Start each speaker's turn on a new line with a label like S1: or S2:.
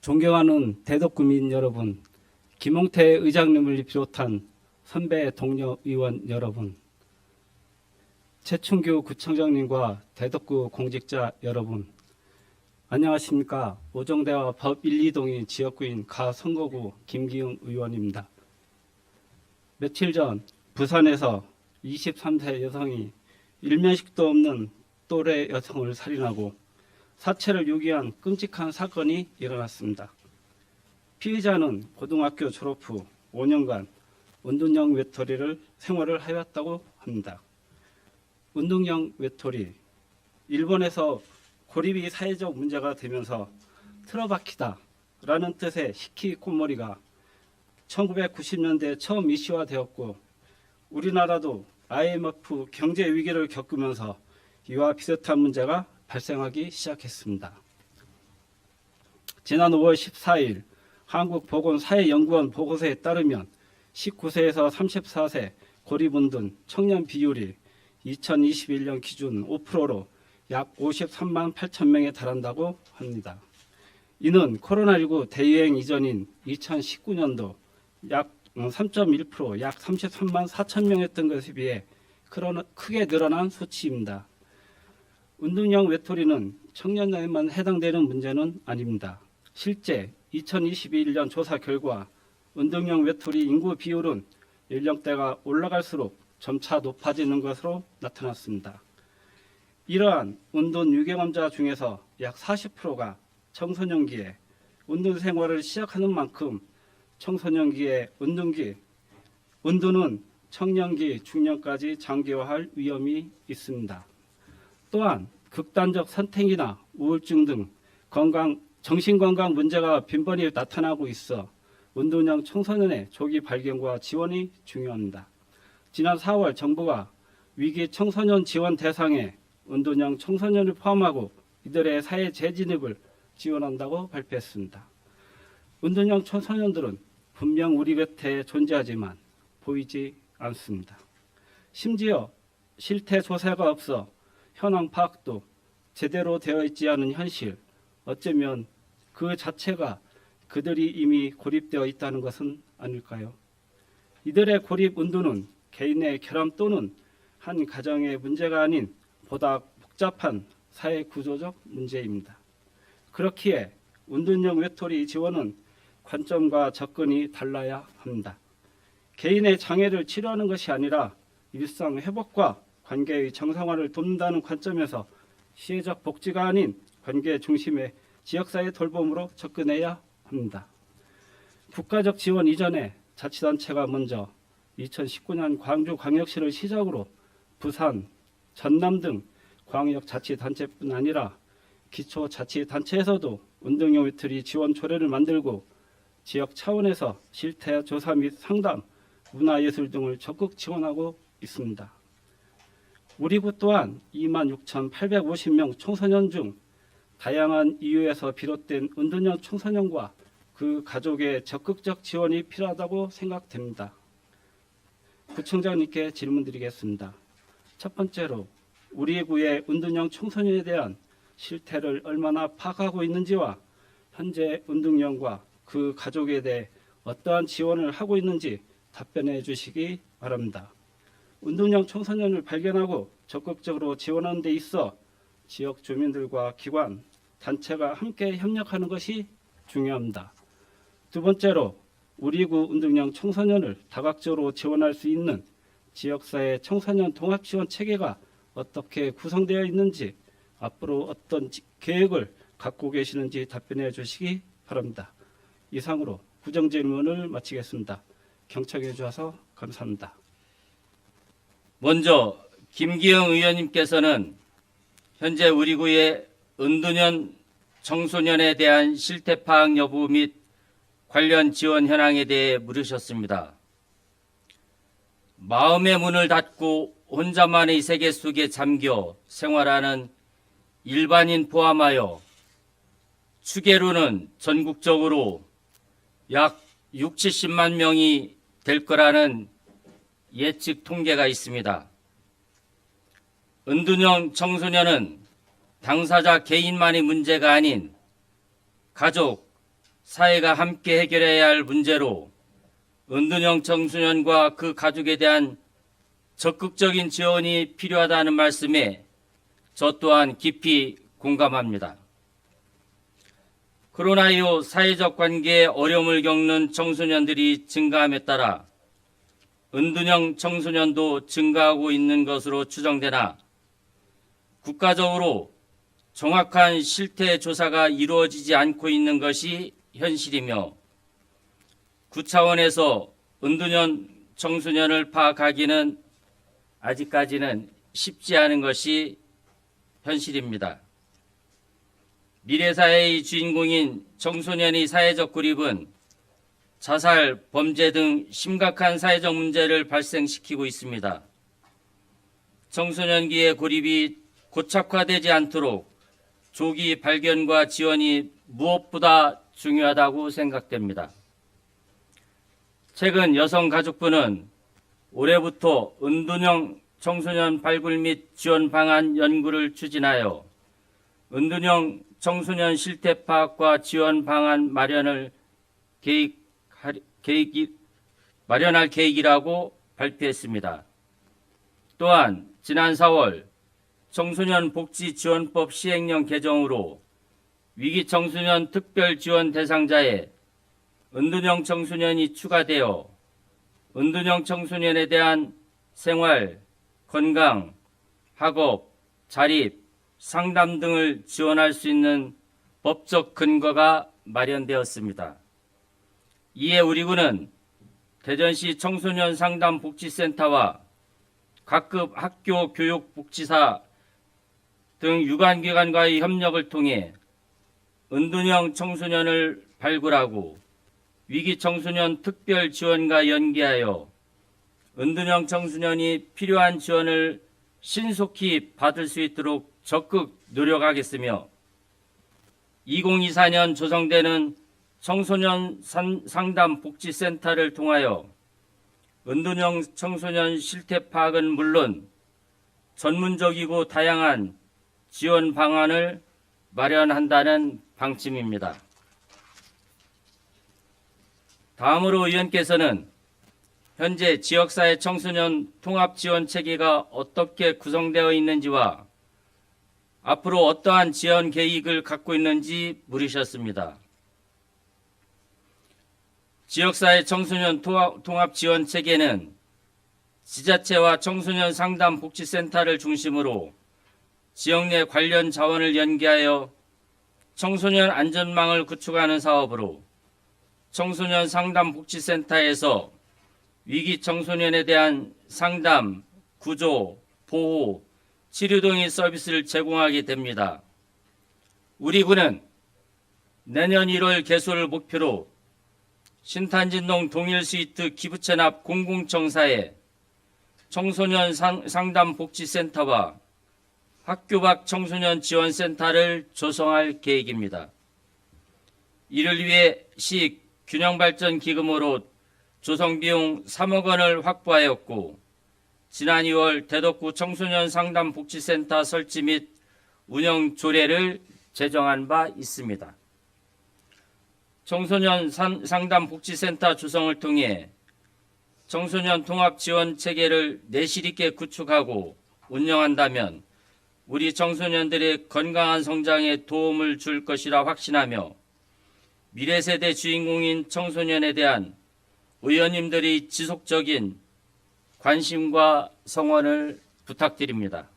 S1: 존경하는 대덕구민 여러분, 김홍태 의장님을 비롯한 선배 동료 의원 여러분, 최충규 구청장님과 대덕구 공직자 여러분, 안녕하십니까. 오정대와 법 1, 2동의 지역구인 가선거구 김기흥 의원입니다. 며칠 전 부산에서 23세 여성이 일면식도 없는 또래 여성을 살인하고 사체를 유기한 끔찍한 사건이 일어났습니다. 피의자는 고등학교 졸업 후 5년간 운동형 외톨이를 생활을 해왔다고 합니다. 운동형 외톨이, 일본에서 고립이 사회적 문제가 되면서 틀어박히다 라는 뜻의 히키코모리가 1990년대 처음 이슈화되었고, 우리나라도 IMF 경제 위기를 겪으면서 이와 비슷한 문제가 발생하기 시작했습니다. 지난 5월 14일 한국보건사회연구원 보고서에 따르면 19세에서 34세 고립운둔 청년 비율이 2021년 기준 5%로 약 53만 8천 명에 달한다고 합니다. 이는 코로나19 대유행 이전인 2019년도 약 3.1%, 약 33만 4천 명이었던 것에 비해 크게 늘어난 수치입니다. 운동형 외톨이는 청년에만 해당되는 문제는 아닙니다. 실제 2021년 조사 결과 운동형 외톨이 인구 비율은 연령대가 올라갈수록 점차 높아지는 것으로 나타났습니다. 이러한 운동 유경험자 중에서 약 40%가 청소년기에 운동 생활을 시작하는 만큼 청소년기의 운동은 청년기, 중년까지 장기화할 위험이 있습니다. 또한 극단적 선택이나 우울증 등 정신건강 문제가 빈번히 나타나고 있어 운동형 청소년의 조기 발견과 지원이 중요합니다. 지난 4월 정부가 위기 청소년 지원 대상에 운동형 청소년을 포함하고 이들의 사회 재진입을 지원한다고 발표했습니다. 운동형 청소년들은 분명 우리 곁에 존재하지만 보이지 않습니다. 심지어 실태 조사가 없어 현황 파악도 제대로 되어 있지 않은 현실, 어쩌면 그 자체가 그들이 이미 고립되어 있다는 것은 아닐까요? 이들의 고립 운동은 개인의 결함 또는 한 가정의 문제가 아닌 보다 복잡한 사회 구조적 문제입니다. 그렇기에 운동형 외톨이 지원은 관점과 접근이 달라야 합니다. 개인의 장애를 치료하는 것이 아니라 일상 회복과 관계의 정상화를 돕는다는 관점에서 시혜적 복지가 아닌 관계 중심의 지역사회 돌봄으로 접근해야 합니다. 국가적 지원 이전에 자치단체가 먼저 2019년 광주광역시를 시작으로 부산, 전남 등 광역자치단체뿐 아니라 기초자치단체에서도 운동형 외톨이 지원 조례를 만들고 지역 차원에서 실태 조사 및 상담, 문화예술 등을 적극 지원하고 있습니다. 우리 구 또한 26,850명 청소년 중 다양한 이유에서 비롯된 운동형 청소년과 그 가족의 적극적 지원이 필요하다고 생각됩니다. 구청장님께 질문드리겠습니다. 첫 번째로 우리 구의 운동형 청소년에 대한 실태를 얼마나 파악하고 있는지와 현재 운동형과 그 가족에 대해 어떠한 지원을 하고 있는지 답변해 주시기 바랍니다. 운동형 청소년을 발견하고 적극적으로 지원하는 데 있어 지역 주민들과 기관, 단체가 함께 협력하는 것이 중요합니다. 두 번째로 우리 구 운동형 청소년을 다각적으로 지원할 수 있는 지역사회 청소년 통합지원 체계가 어떻게 구성되어 있는지, 앞으로 어떤 계획을 갖고 계시는지 답변해 주시기 바랍니다. 이상으로 구정질문을 마치겠습니다. 경청해 주셔서 감사합니다.
S2: 먼저 김기흥 의원님께서는 현재 우리 구의 은둔형 청소년에 대한 실태 파악 여부 및 관련 지원 현황에 대해 물으셨습니다. 마음의 문을 닫고 혼자만의 세계 속에 잠겨 생활하는 일반인 포함하여 추계로는 전국적으로 약 6, 70만 명이 될 거라는 예측 통계가 있습니다. 은둔형 청소년은 당사자 개인만의 문제가 아닌 가족, 사회가 함께 해결해야 할 문제로 은둔형 청소년과 그 가족에 대한 적극적인 지원이 필요하다는 말씀에 저 또한 깊이 공감합니다. 코로나 이후 사회적 관계에 어려움을 겪는 청소년들이 증가함에 따라 은둔형 청소년도 증가하고 있는 것으로 추정되나 국가적으로 정확한 실태 조사가 이루어지지 않고 있는 것이 현실이며 구 차원에서 은둔형 청소년을 파악하기는 아직까지는 쉽지 않은 것이 현실입니다. 미래사회의 주인공인 청소년의 사회적 고립은 자살, 범죄 등 심각한 사회적 문제를 발생시키고 있습니다. 청소년기의 고립이 고착화되지 않도록 조기 발견과 지원이 무엇보다 중요하다고 생각됩니다. 최근 여성가족부는 올해부터 은둔형 청소년 발굴 및 지원 방안 연구를 추진하여 은둔형 청소년 실태 파악과 지원 방안 마련할 계획이라고 발표했습니다. 또한 지난 4월 청소년 복지지원법 시행령 개정으로 위기 청소년 특별 지원 대상자에 은둔형 청소년이 추가되어 은둔형 청소년에 대한 생활, 건강, 학업, 자립, 상담 등을 지원할 수 있는 법적 근거가 마련되었습니다. 이에 우리 군은 대전시 청소년 상담 복지센터와 각급 학교 교육복지사 등 유관기관과의 협력을 통해 은둔형 청소년을 발굴하고 위기 청소년 특별 지원과 연계하여 은둔형 청소년이 필요한 지원을 신속히 받을 수 있도록 적극 노력하겠으며 2024년 조성되는 청소년 상담 복지센터를 통하여 은둔형 청소년 실태 파악은 물론 전문적이고 다양한 지원 방안을 마련한다는 방침입니다. 다음으로 의원께서는 현재 지역사회 청소년 통합지원 체계가 어떻게 구성되어 있는지와 앞으로 어떠한 지원 계획을 갖고 있는지 물으셨습니다. 지역사회 청소년 통합지원 체계는 지자체와 청소년 상담 복지센터를 중심으로 지역 내 관련 자원을 연계하여 청소년 안전망을 구축하는 사업으로 청소년 상담 복지센터에서 위기 청소년에 대한 상담, 구조, 보호, 치료 등의 서비스를 제공하게 됩니다. 우리 군은 내년 1월 개소를 목표로 신탄진동 동일스위트 기부채납 공공청사에 청소년 상담 복지센터와 학교 밖 청소년 지원센터를 조성할 계획입니다. 이를 위해 시 균형발전기금으로 조성비용 3억 원을 확보하였고 지난 2월 대덕구 청소년 상담 복지센터 설치 및 운영 조례를 제정한 바 있습니다. 청소년 상담 복지센터 조성을 통해 청소년 통합 지원 체계를 내실 있게 구축하고 운영한다면 우리 청소년들의 건강한 성장에 도움을 줄 것이라 확신하며 미래 세대 주인공인 청소년에 대한 의원님들의 지속적인 관심과 성원을 부탁드립니다.